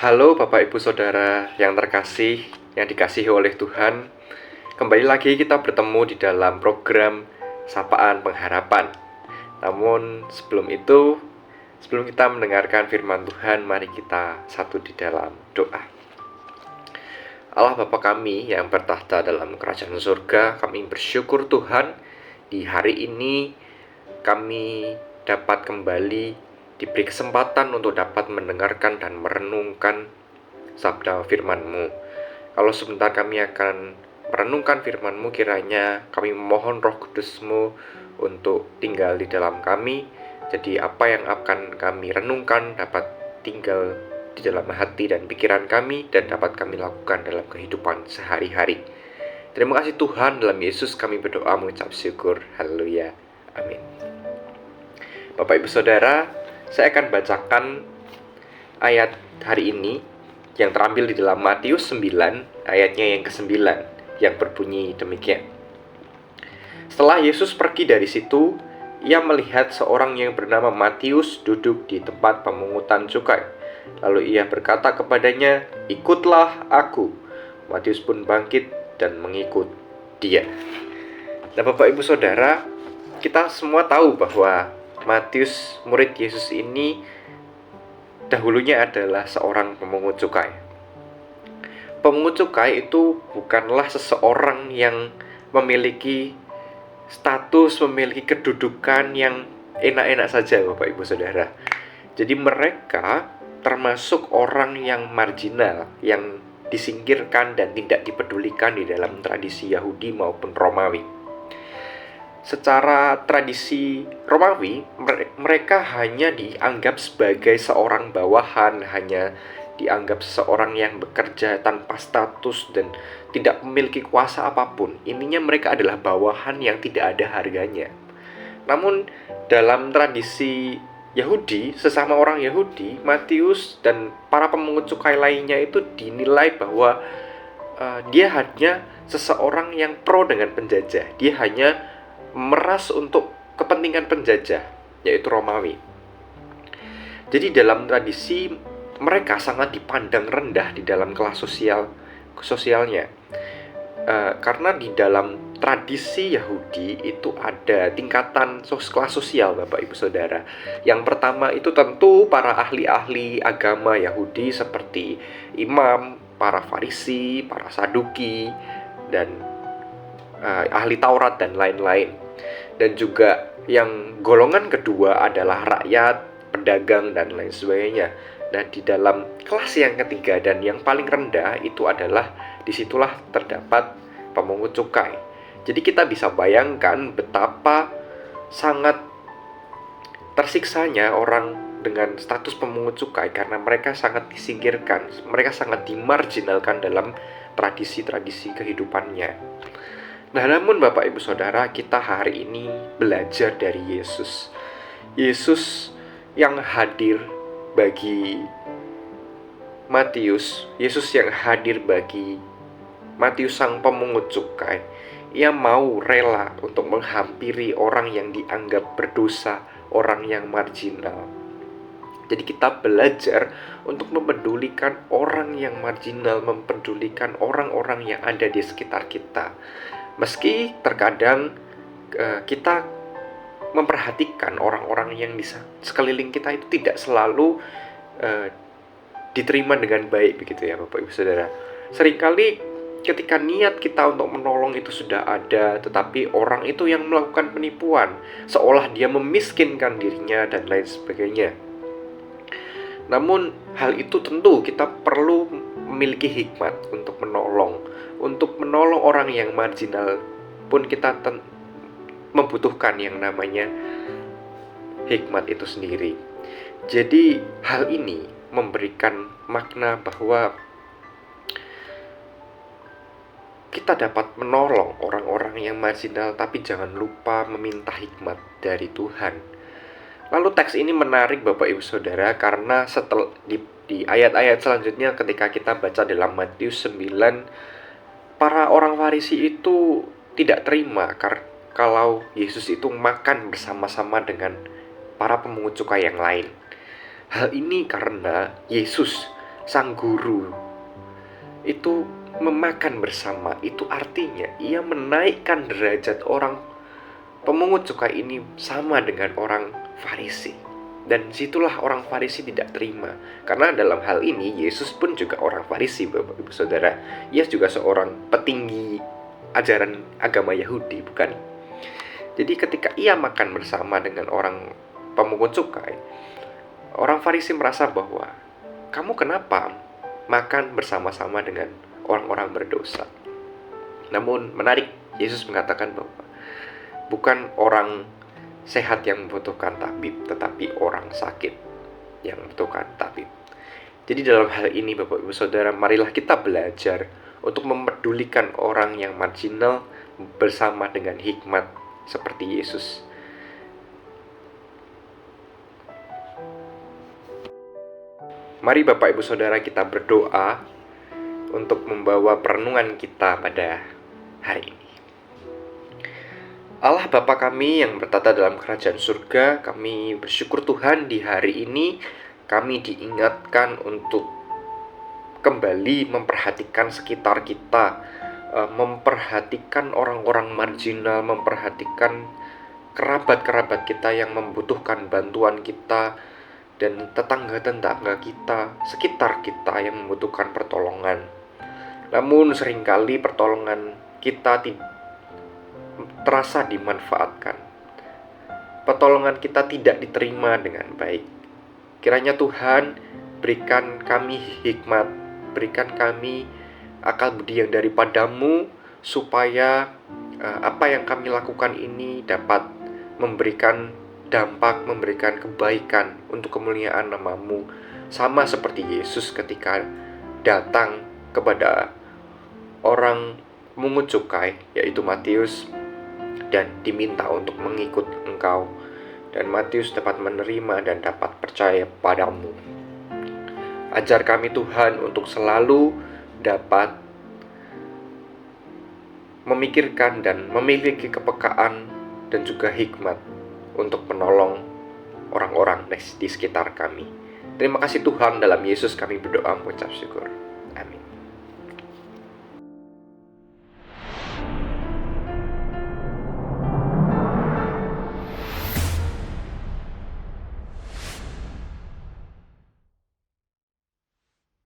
Halo Bapak Ibu Saudara yang terkasih, yang dikasihi oleh Tuhan. Kembali lagi kita bertemu di dalam program Sapaan Pengharapan. Namun sebelum kita mendengarkan firman Tuhan, mari kita satu di dalam doa. Allah Bapa kami yang bertahta dalam kerajaan surga, kami bersyukur Tuhan di hari ini kami dapat kembali diberi kesempatan untuk dapat mendengarkan dan merenungkan sabda firman-Mu. Kalau sebentar kami akan merenungkan firman-Mu, kiranya kami memohon Roh Kudus-Mu untuk tinggal di dalam kami. Jadi apa yang akan kami renungkan dapat tinggal di dalam hati dan pikiran kami dan dapat kami lakukan dalam kehidupan sehari-hari. Terima kasih Tuhan, dalam Yesus kami berdoa mengucap syukur. Haleluya. Amin. Bapak Ibu Saudara, saya akan bacakan ayat hari ini yang terambil di dalam Matius 9, ayatnya yang ke-9, yang berbunyi demikian. Setelah Yesus pergi dari situ, ia melihat seorang yang bernama Matius duduk di tempat pemungutan cukai. Lalu ia berkata kepadanya, "Ikutlah aku." Matius pun bangkit dan mengikut dia. Nah, Bapak Ibu Saudara, kita semua tahu bahwa Matius, murid Yesus ini dahulunya adalah seorang pemungut cukai. Pemungut cukai itu bukanlah seseorang yang memiliki status, memiliki kedudukan yang enak-enak saja, Bapak Ibu Saudara. Jadi mereka termasuk orang yang marginal, yang disingkirkan dan tidak dipedulikan di dalam tradisi Yahudi maupun Romawi. Secara tradisi Romawi, mereka hanya dianggap sebagai seorang bawahan, hanya dianggap seorang yang bekerja tanpa status dan tidak memiliki kuasa apapun. Intinya mereka adalah bawahan yang tidak ada harganya. Namun dalam tradisi Yahudi, sesama orang Yahudi, Matius dan para pemungut cukai lainnya itu dinilai bahwa dia hanya seseorang yang pro dengan penjajah. Dia hanya meras untuk kepentingan penjajah, yaitu Romawi. Jadi dalam tradisi mereka sangat dipandang rendah di dalam kelas sosialnya, karena di dalam tradisi Yahudi itu ada tingkatan kelas sosial, Bapak Ibu Saudara. Yang pertama itu tentu para ahli-ahli agama Yahudi seperti imam, para Farisi, para Saduki, dan ahli Taurat dan lain-lain. Dan juga yang golongan kedua adalah rakyat, pedagang, dan lain sebagainya. Nah, di dalam kelas yang ketiga dan yang paling rendah itu adalah disitulah terdapat pemungut cukai. Jadi kita bisa bayangkan betapa sangat tersiksanya orang dengan status pemungut cukai karena mereka sangat disingkirkan, mereka sangat dimarginalkan dalam tradisi-tradisi kehidupannya. Nah, namun Bapak Ibu Saudara, kita hari ini belajar dari Yesus. Yesus yang hadir bagi Matius, Yesus yang hadir bagi Matius sang pemungut cukai. Ia mau rela untuk menghampiri orang yang dianggap berdosa, orang yang marginal. Jadi kita belajar untuk mempedulikan orang yang marginal, mempedulikan orang-orang yang ada di sekitar kita. Meski terkadang kita memperhatikan orang-orang yang di sekeliling kita itu tidak selalu diterima dengan baik, begitu ya Bapak Ibu Saudara. Seringkali ketika niat kita untuk menolong itu sudah ada, tetapi orang itu yang melakukan penipuan, seolah dia memiskinkan dirinya dan lain sebagainya. Namun hal itu tentu kita perlu memiliki hikmat untuk menolong. Untuk menolong orang yang marginal pun kita membutuhkan yang namanya hikmat itu sendiri. Jadi hal ini memberikan makna bahwa kita dapat menolong orang-orang yang marginal, tapi jangan lupa meminta hikmat dari Tuhan. Lalu teks ini menarik Bapak Ibu Saudara, karena setelah di ayat-ayat selanjutnya ketika kita baca dalam Matius 9, para orang Farisi itu tidak terima kalau Yesus itu makan bersama-sama dengan para pemungut cukai yang lain. Hal ini karena Yesus sang guru itu memakan bersama, itu artinya ia menaikkan derajat orang pemungut cukai ini sama dengan orang Farisi. Dan situlah orang Farisi tidak terima. Karena dalam hal ini Yesus pun juga orang Farisi, Bapak Ibu Saudara. Ia juga seorang petinggi ajaran agama Yahudi, bukan? Jadi ketika ia makan bersama dengan orang pemungut cukai, orang Farisi merasa bahwa kamu kenapa makan bersama-sama dengan orang-orang berdosa? Namun menarik, Yesus mengatakan bahwa bukan orang sehat yang membutuhkan tabib, tetapi orang sakit yang membutuhkan tabib. Jadi dalam hal ini Bapak Ibu Saudara, marilah kita belajar untuk mempedulikan orang yang marginal bersama dengan hikmat seperti Yesus. Mari Bapak Ibu Saudara kita berdoa untuk membawa perenungan kita pada hari ini. Allah Bapa kami yang bertata dalam kerajaan surga, kami bersyukur Tuhan di hari ini kami diingatkan untuk kembali memperhatikan sekitar kita, memperhatikan orang-orang marginal, memperhatikan kerabat-kerabat kita yang membutuhkan bantuan kita, dan tetangga-tetangga kita, sekitar kita yang membutuhkan pertolongan. Namun seringkali pertolongan kita terasa dimanfaatkan. Pertolongan kita tidak diterima dengan baik. Kiranya Tuhan berikan kami hikmat, berikan kami akal budi yang daripadamu, supaya apa yang kami lakukan ini dapat memberikan dampak, memberikan kebaikan untuk kemuliaan nama-Mu, sama seperti Yesus ketika datang kepada orang pemungut cukai, yaitu Matius, dan diminta untuk mengikut Engkau, dan Matius dapat menerima dan dapat percaya padamu. Ajar kami Tuhan untuk selalu dapat memikirkan dan memiliki kepekaan dan juga hikmat untuk menolong orang-orang di sekitar kami. Terima kasih Tuhan, dalam Yesus kami berdoa mengucap syukur. Amin.